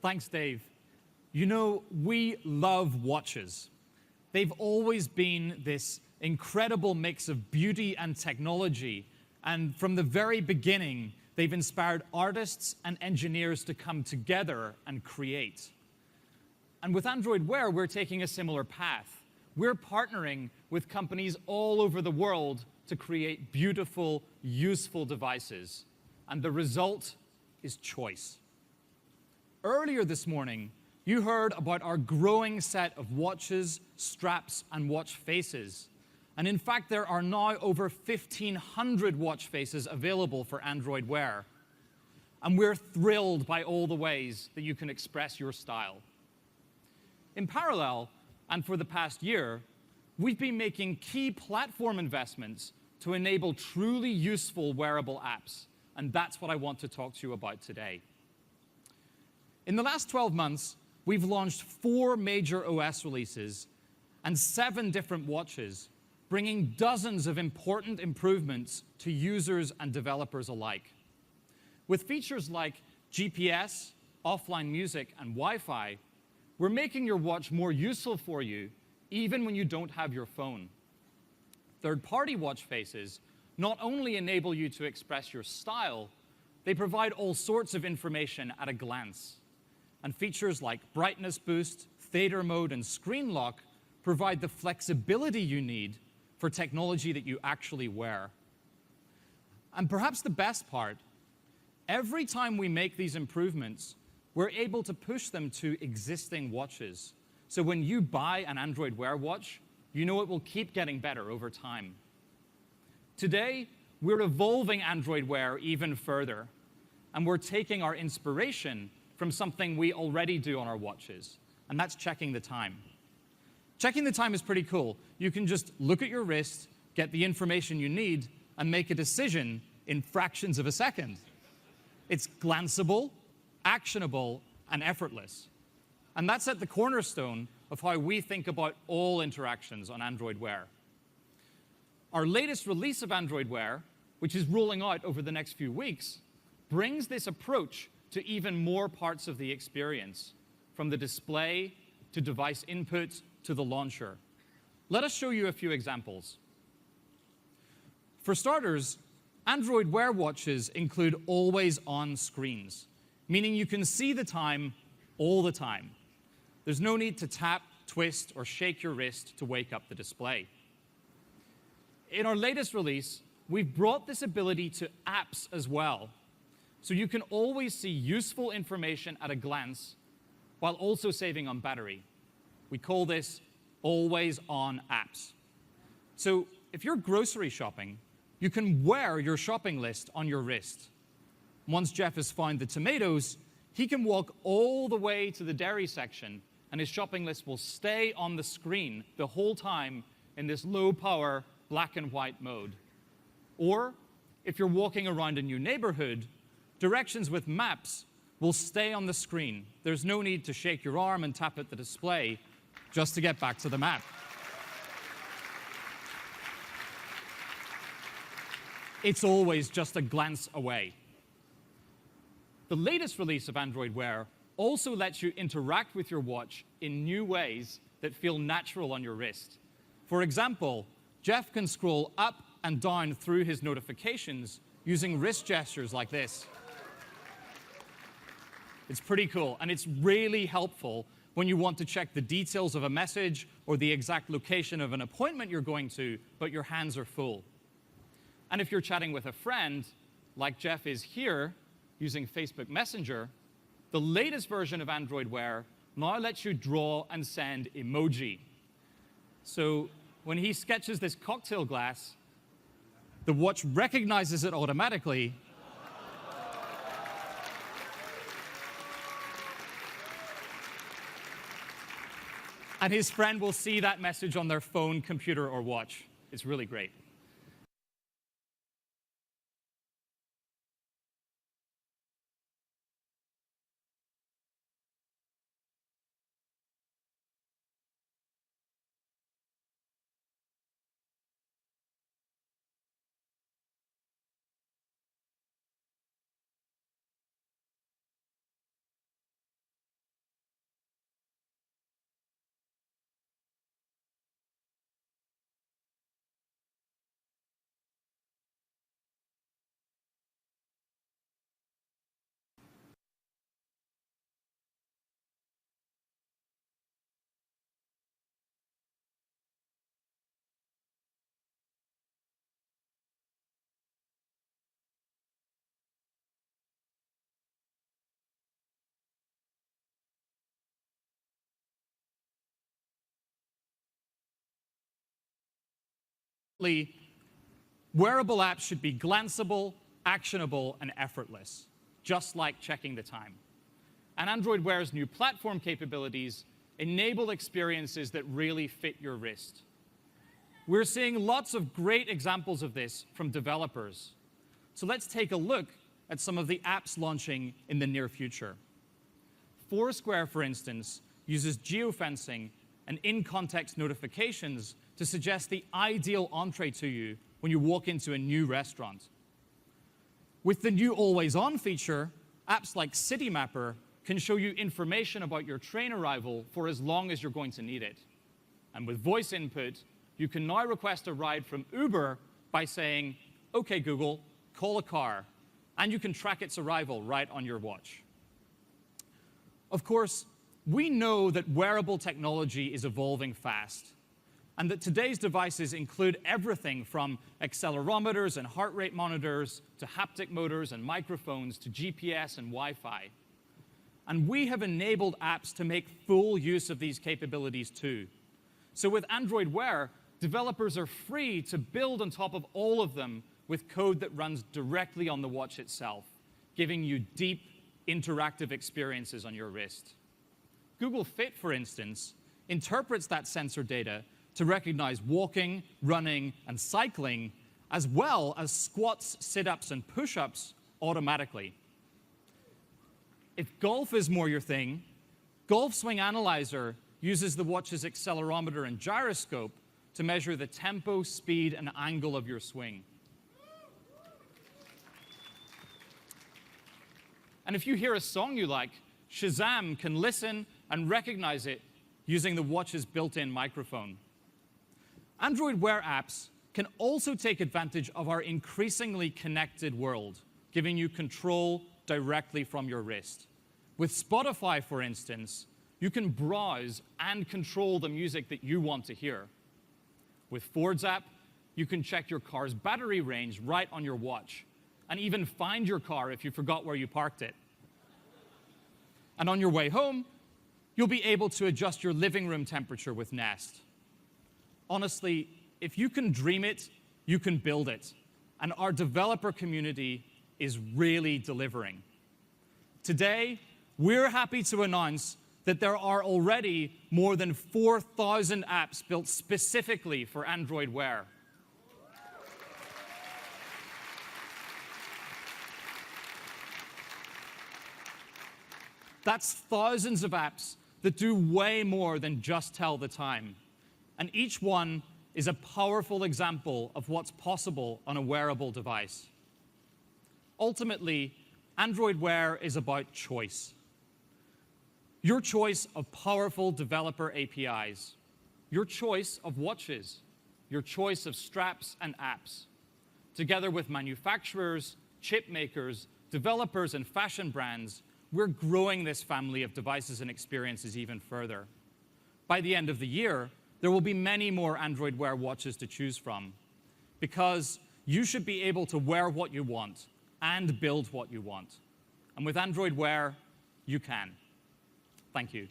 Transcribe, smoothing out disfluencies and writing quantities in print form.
Thanks, Dave. You know, we love watches. They've always been this incredible mix of beauty and technology, and from the very beginning, they've inspired artists and engineers to come together and create. And with Android Wear, we're taking a similar path. We're partnering with companies all over the world to create beautiful, useful devices. And the result is choice. Earlier this morning, you heard about our growing set of watches, straps, and watch faces. And in fact, there are now over 1,500 watch faces available for Android Wear. And we're thrilled by all the ways that you can express your style. In parallel, and for the past year, we've been making key platform investments to enable truly useful wearable apps. And that's what I want to talk to you about today. In the last 12 months, we've launched 4 major OS releases and 7 different watches, bringing dozens of important improvements to users and developers alike. With features like GPS, offline music, and Wi-Fi, we're making your watch more useful for you, even when you don't have your phone. Third-party watch faces not only enable you to express your style, they provide all sorts of information at a glance. And features like brightness boost, fader mode, and screen lock provide the flexibility you need for technology that you actually wear. And perhaps the best part, every time we make these improvements, we're able to push them to existing watches. So when you buy an Android Wear watch, you know it will keep getting better over time. Today, we're evolving Android Wear even further, and we're taking our inspiration from something we already do on our watches, and that's checking the time. Checking the time is pretty cool. You can just look at your wrist, get the information you need, and make a decision in fractions of a second. It's glanceable, actionable, and effortless. And that's at the cornerstone of how we think about all interactions on Android Wear. Our latest release of Android Wear, which is rolling out over the next few weeks, brings this approach to even more parts of the experience, from the display to device input to the launcher. Let us show you a few examples. For starters, Android Wear watches include always-on screens, meaning you can see the time all the time. There's no need to tap, twist, or shake your wrist to wake up the display. In our latest release, we've brought this ability to apps as well, so you can always see useful information at a glance while also saving on battery. We call this always-on apps. So if you're grocery shopping, you can wear your shopping list on your wrist. Once Jeff has found the tomatoes, he can walk all the way to the dairy section, and his shopping list will stay on the screen the whole time in this low-power black and white mode. Or if you're walking around a new neighborhood, directions with maps will stay on the screen. There's no need to shake your arm and tap at the display just to get back to the map. It's always just a glance away. The latest release of Android Wear also lets you interact with your watch in new ways that feel natural on your wrist. For example, Jeff can scroll up and down through his notifications using wrist gestures like this. It's pretty cool, and it's really helpful when you want to check the details of a message or the exact location of an appointment you're going to, but your hands are full. And if you're chatting with a friend, like Jeff is here, using Facebook Messenger, the latest version of Android Wear now lets you draw and send emoji. So when he sketches this cocktail glass, the watch recognizes it automatically and his friend will see that message on their phone, computer, or watch. It's really great. Wearable apps should be glanceable, actionable, and effortless, just like checking the time. And Android Wear's new platform capabilities enable experiences that really fit your wrist. We're seeing lots of great examples of this from developers. So let's take a look at some of the apps launching in the near future. Foursquare, for instance, uses geofencing and in-context notifications to suggest the ideal entree to you when you walk into a new restaurant. With the new Always On feature, apps like Citymapper can show you information about your train arrival for as long as you're going to need it. And with voice input, you can now request a ride from Uber by saying, "OK, Google, call a car," and you can track its arrival right on your watch. Of course, we know that wearable technology is evolving fast, and that today's devices include everything from accelerometers and heart rate monitors to haptic motors and microphones to GPS and Wi-Fi. And we have enabled apps to make full use of these capabilities too. So with Android Wear, developers are free to build on top of all of them with code that runs directly on the watch itself, giving you deep, interactive experiences on your wrist. Google Fit, for instance, interprets that sensor data to recognize walking, running, and cycling, as well as squats, sit-ups, and push-ups automatically. If golf is more your thing, Golf Swing Analyzer uses the watch's accelerometer and gyroscope to measure the tempo, speed, and angle of your swing. And if you hear a song you like, Shazam can listen and recognize it using the watch's built-in microphone. Android Wear apps can also take advantage of our increasingly connected world, giving you control directly from your wrist. With Spotify, for instance, you can browse and control the music that you want to hear. With Ford's app, you can check your car's battery range right on your watch, and even find your car if you forgot where you parked it. And on your way home, you'll be able to adjust your living room temperature with Nest. Honestly, if you can dream it, you can build it. And our developer community is really delivering. Today, we're happy to announce that there are already more than 4,000 apps built specifically for Android Wear. That's thousands of apps that do way more than just tell the time. And each one is a powerful example of what's possible on a wearable device. Ultimately, Android Wear is about choice. Your choice of powerful developer APIs, your choice of watches, your choice of straps and apps, together with manufacturers, chip makers, developers, and fashion brands, we're growing this family of devices and experiences even further. By the end of the year, there will be many more Android Wear watches to choose from, because you should be able to wear what you want and build what you want. And with Android Wear, you can. Thank you.